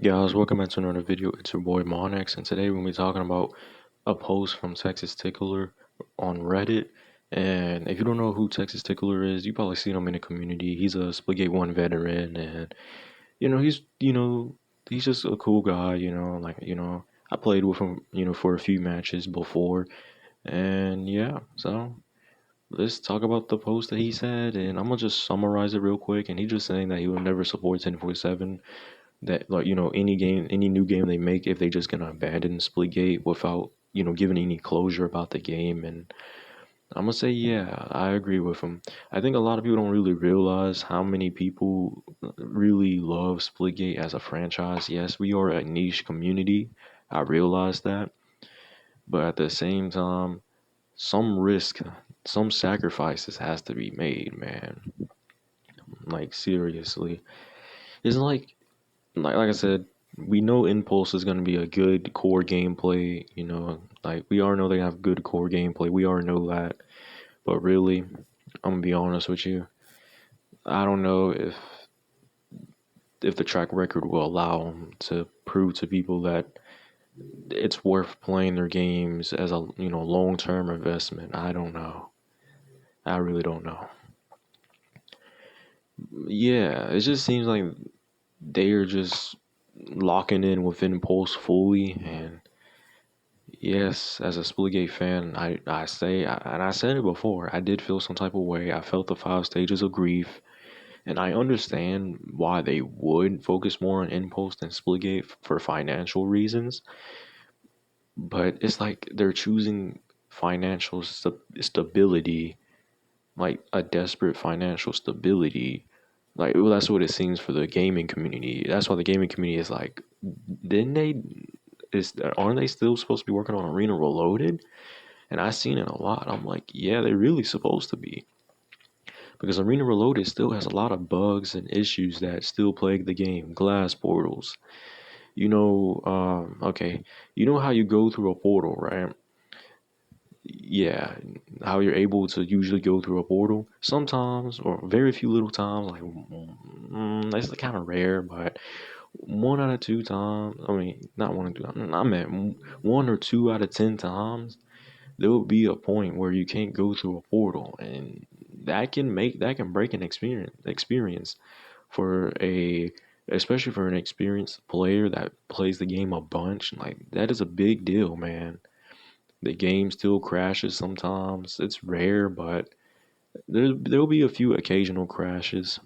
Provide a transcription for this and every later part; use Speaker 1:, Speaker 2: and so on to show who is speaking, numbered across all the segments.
Speaker 1: Guys, welcome back to another video. It's your boy Monex, and today we're gonna be talking about a post from Texas Tickler on Reddit. And if you don't know who Texas Tickler is, you probably seen him in the community. He's a Splitgate 1 veteran, and he's just a cool guy. I played with him, for a few matches before, and yeah. So let's talk about the post that he said, and I'm gonna just summarize it real quick. And he's just saying that he will never support 1047, that any new game they make, if they just gonna abandon Splitgate without giving any closure about the game. And I'm gonna say, yeah, I agree with him. I think a lot of people don't really realize how many people really love Splitgate as a franchise. Yes, we are a niche community, I realize that, but at the same time, some risk, some sacrifices has to be made, man. Like, seriously. It's like I said, we know Impulse is going to be a good core gameplay. Like we already know they have good core gameplay. We already know that. But really, I'm gonna be honest with you. I don't know if the track record will allow them to prove to people that it's worth playing their games as a long term investment. I don't know. I really don't know. Yeah, it just seems like they are just locking in with Impulse fully. And yes, as a Splitgate fan, and I said it before, I did feel some type of way. I felt the 5 stages of grief, and I understand why they would focus more on Impulse than Splitgate for financial reasons. But it's like they're choosing financial stability, like a desperate financial stability. Like, well, that's what it seems for the gaming community. That's why the gaming community is like, didn't they? Aren't they still supposed to be working on Arena Reloaded? And I seen it a lot. I'm like, yeah, they're really supposed to be. Because Arena Reloaded still has a lot of bugs and issues that still plague the game. Glass portals. Okay. You know how you go through a portal, right? Yeah. How you're able to usually go through a portal. Sometimes, or very few little times, like, that's kind of rare, but 1 out of 2 times, I mean, not 1 or 2, I meant 1 or 2 out of 10 times, there will be a point where you can't go through a portal, and that can break an experience for a especially for an experienced player that plays the game a bunch. Like, that is a big deal, man. The game still crashes sometimes. It's rare, but there'll be a few occasional crashes.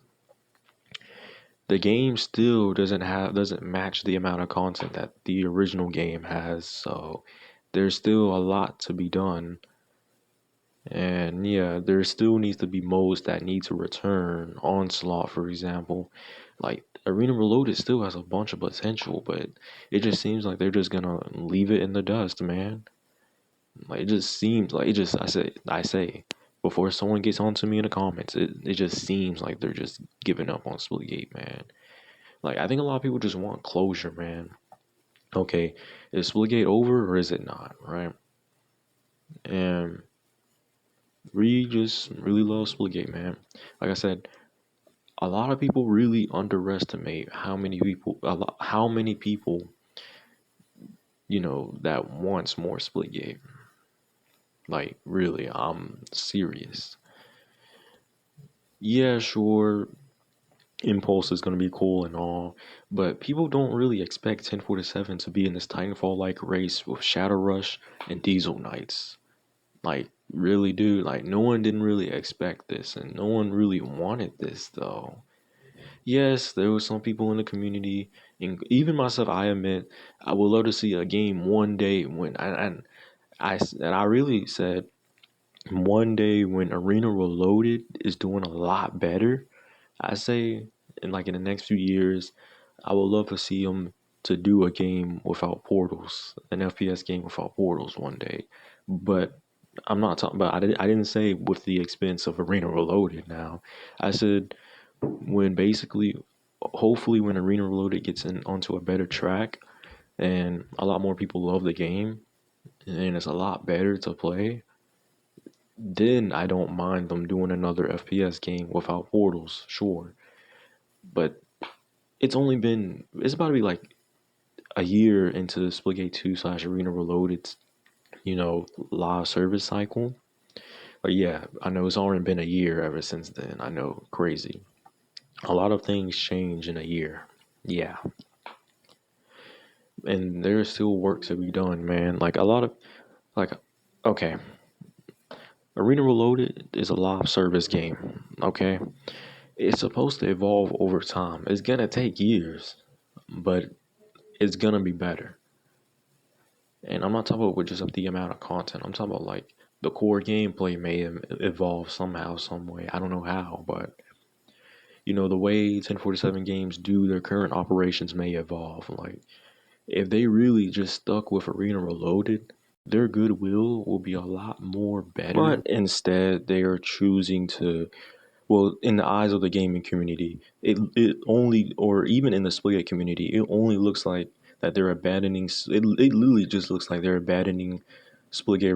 Speaker 1: The game still doesn't match the amount of content that the original game has, so there's still a lot to be done. And yeah, there still needs to be modes that need to return. Onslaught, for example. Like, Arena Reloaded still has a bunch of potential, but it just seems like they're just gonna leave it in the dust, man. Like, it just seems like, I say before someone gets onto me in the comments, it just seems like they're just giving up on Splitgate, man. Like, I think a lot of people just want closure, man. Okay, is Splitgate over or is it not, right? And we just really love Splitgate, man. Like I said, a lot of people really underestimate how many people, that wants more Splitgate. Like, really, I'm serious. Yeah, sure, Impulse is gonna be cool and all, but people don't really expect 1047 to be in this Titanfall-like race with Shadow Rush and Diesel Knights. Like, really, dude, like, no one didn't really expect this, and no one really wanted this, though. Yes, there were some people in the community, and even myself, I admit, I would love to see a game one day and I really said one day when Arena Reloaded is doing a lot better. I say in the next few years, I would love to see them to do a game without portals, an FPS game without portals one day. But I'm not talking about. I didn't say with the expense of Arena Reloaded. Now, I said when basically, hopefully, when Arena Reloaded gets onto a better track and a lot more people love the game and it's a lot better to play, then I don't mind them doing another FPS game without portals, sure. But it's about to be like a year into Splitgate 2 slash Arena Reloaded, live service cycle. But yeah, I know it's already been a year ever since then. I know, crazy. A lot of things change in a year. Yeah. And there's still work to be done, man. Like a lot of, like, okay, Arena Reloaded is a live service game, okay? It's supposed to evolve over time. It's gonna take years, but it's gonna be better. And I'm not talking about with just the amount of content. I'm talking about like the core gameplay may evolve somehow, some way. I don't know how, but the way 1047 games do their current operations may evolve. Like if they really just stuck with Arena Reloaded, their goodwill will be a lot more better. But instead, they are choosing to, well, in the eyes of the gaming community, it only, or even in the Splitgate community, it only looks like that they're abandoning. It literally just looks like they're abandoning Splitgate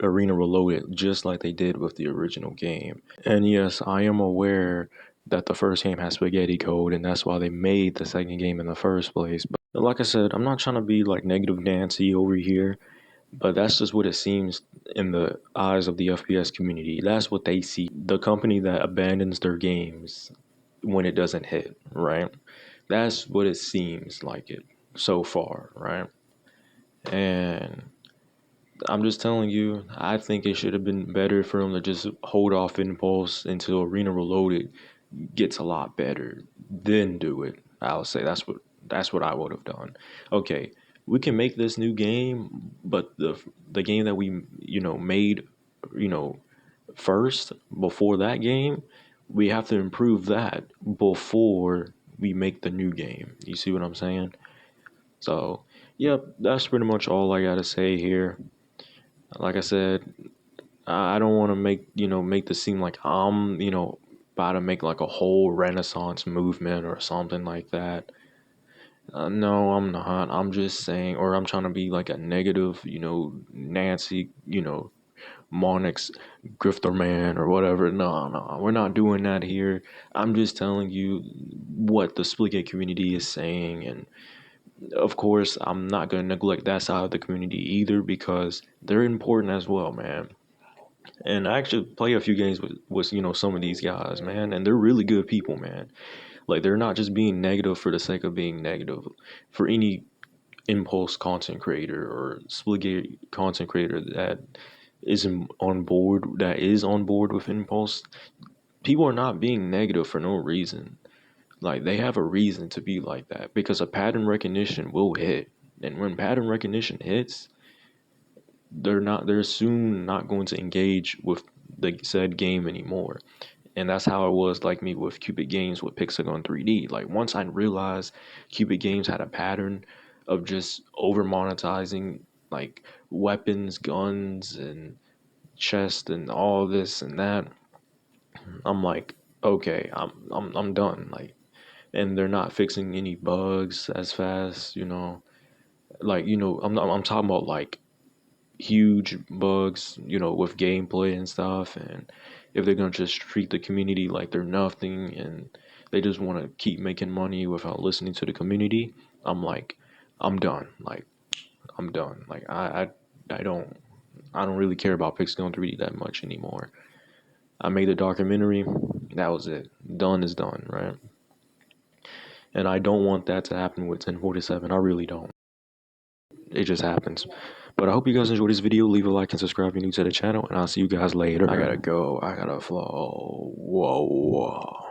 Speaker 1: Arena Reloaded, just like they did with the original game. And yes, I am aware that the first game has spaghetti code, and that's why they made the second game in the first place. But like I said, I'm not trying to be like negative Nancy over here, but that's just what it seems in the eyes of the FPS community. That's what they see. The company that abandons their games when it doesn't hit, right? That's what it seems like it so far, right? And I'm just telling you, I think it should have been better for them to just hold off Impulse until Arena Reloaded gets a lot better, then do it. I'll say that's what I would have done. Okay, we can make this new game, but the game that we made you know first before that game, we have to improve that before we make the new game. You see what I'm saying? So, yep, that's pretty much all I gotta say here. Like I said, I don't want to make this seem like I'm about to make like a whole renaissance movement or something like that. No, I'm not. I'm just saying, or I'm trying to be like a negative, Nancy, Monix grifter man or whatever. No, no, we're not doing that here. I'm just telling you what the Splitgate community is saying, and of course, I'm not gonna neglect that side of the community either because they're important as well, man. And I actually play a few games with some of these guys, man, and they're really good people, man. Like they're not just being negative for the sake of being negative. For any Impulse content creator or Splitgate content creator that is on board with Impulse, people are not being negative for no reason. Like they have a reason to be like that because a pattern recognition will hit. And when pattern recognition hits, they're soon not going to engage with the said game anymore. And that's how it was like me with Cupid Games with Pixagon 3D. Like once I realized Cupid Games had a pattern of just over monetizing like weapons, guns, and chest and all this and that, I'm like, okay, I'm done. Like, and they're not fixing any bugs as fast, Like, I'm talking about like huge bugs, with gameplay and stuff. And if they're gonna just treat the community like they're nothing and they just want to keep making money without listening to the community, I'm like, I'm done. Like, I'm done. Like, I don't really care about Pixel 3D that much anymore. I made a documentary. That was it. Done is done, right? And I don't want that to happen with 1047. I really don't. It just happens. But I hope you guys enjoyed this video. Leave a like and subscribe if you're new to the channel, and I'll see you guys later. I gotta go. I gotta flow. Whoa.